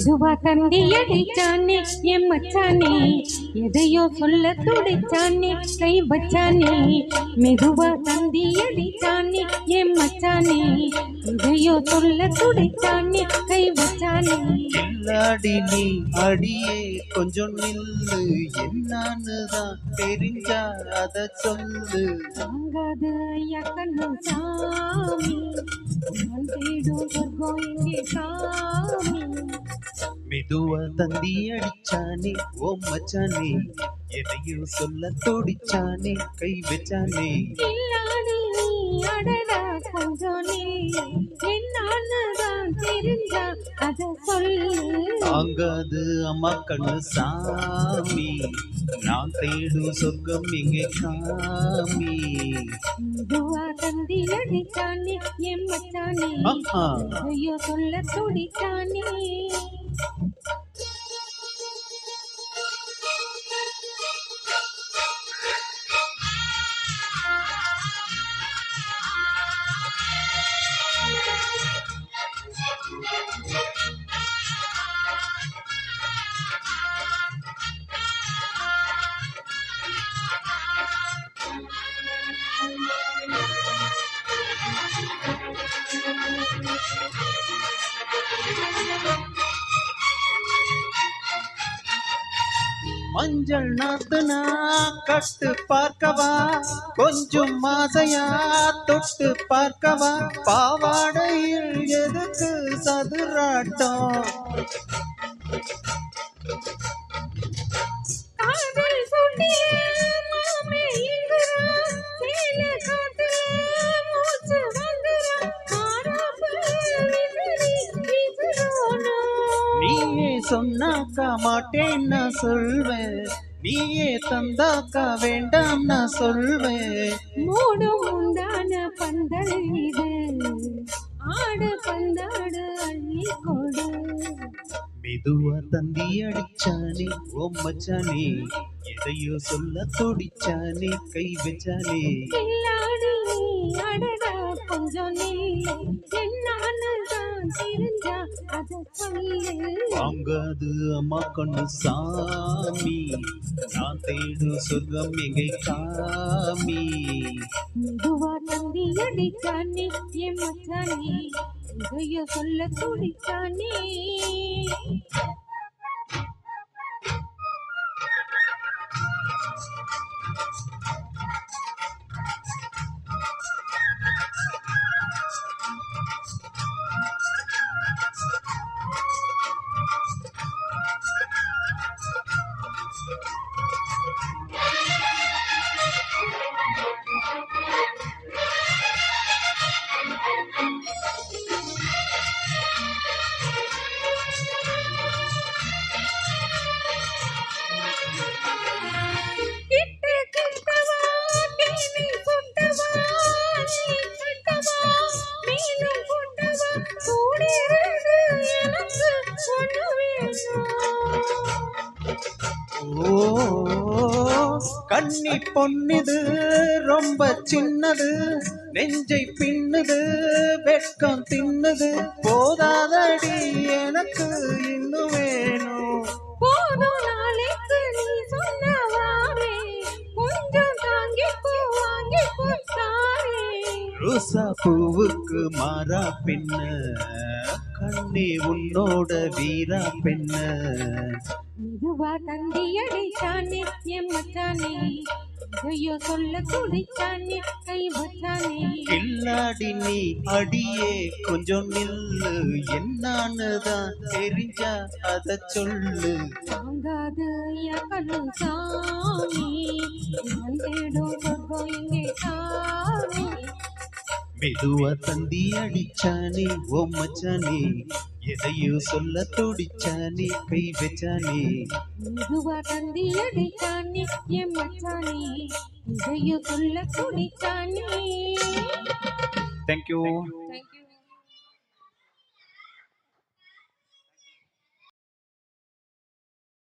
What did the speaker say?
மெதுவா தந்தி அடிச்சானே என் மச்சானே, எதையோ சொல்ல துடிச்சானே கை வச்சானே. மெதுவா தந்தி அடிச்சானே என் மச்சானே, எதையோ சொல்ல துடிச்சானே கை வச்சானே. இல்லாடி நீ அடியே கொஞ்சம் நில்லு, என்னான்னு தான் தெரிஞ்சா அத சொல்லு. வாங்காது ஐயா கண்ணு சாமி, நான் தேடும் சொர்க்கம் எங்கே சாமி. மெதுவா தந்தி அடிச்சானே ஓ மச்சானே, எதையும் சொல்ல துடிச்சானே கை வச்சானே. இல்லாடி நீ அடடா கொஞ்சம் நில்லு, என்னான்னு தான் தெரிஞ்சா அத சொல்லு. தாங்காது அம்மா கண்ணு சாமி, நான் தேடும் சொர்க்கம் எங்கே காமி. மெதுவா தந்தி அடிச்சானே என் மச்சானே, ஐயோ சொல்ல துடிச்சானே. மஞ்சள் நாத்துனா கட்டு பார்க்கவா, கொஞ்சம் மாசையா தொட்டு பார்க்கவா. பாவாடையில் எதுக்கு சதுராட்டம், காதல் சொல்லியே மாமே இங்குறான், சேல காட்டுல மூச்சு வாங்குறான். மாறாப்பு விசிறி விசிறோனோ, நீயே சொன்னாக்கா மாட்டேன் நான் சொல்வேன், நீயே தந்தாக்கா வேண்டாம் நான் சொல்வேன். மூடும் உண்டான பந்தல் இது, ஆடு பந்தாடு அள்ளி கொடு. மெதுவா தந்தி அடிச்சானே ஓ மச்சானே, எதையோ சொல்ல துடிச்சானே கை வச்சானே. இல்லாடி நீ அடடா கொஞ்சம் நில்லு, என்னான்னு தான் தெரிஞ்சா அத சொல்லு. வாங்காது அம்மா கண்ணு சாமி, நான் தேடும் சொர்க்கம் எங்கே காமி. மெதுவா தந்தி அடிச்சானே என் மச்சானே, இதைய சொல்ல துடிச்சானே. ஓ கண்ணி பொன்னிது ரொம்ப சின்னது, நெஞ்சை பின்னுது வெட்கம் தின்னுது. போதாதடி எனக்கு இன்னும் வேணும், போதும் நாளைக்கு நீ சொன்னவாறே, கொஞ்சம் தாங்கிப்போ வாங்கிப்போ தாரே. ரோசா பூவுக்கு மாறா பின்ன, கண்ணே உன்னோட வீரா பெண்ண. மெதுவா தந்தி அடிச்சானே என் மச்சானே, இதையோ சொல்ல துடிச்சானே கை வச்சானே. கில்லாடி நீ அடியே கொஞ்சம் நில்லு, என்னான்னு தான் தெரிஞ்சா அத சொல்லு. தாங்காது ஐயா கண்ணு சாமி, நான் தேடும் சொர்க்கம் எங்கே சாமி. மெதுவா தந்தி அடிச்சானே ஓ மச்சானே, எதையோ சொல்ல துடிச்சானே கை வச்சானே. மெதுவா தந்தி அடிச்சானே என் மச்சானே, இதையோ சொல்ல துடிச்சானே. தேங்க்யூ. Thank you.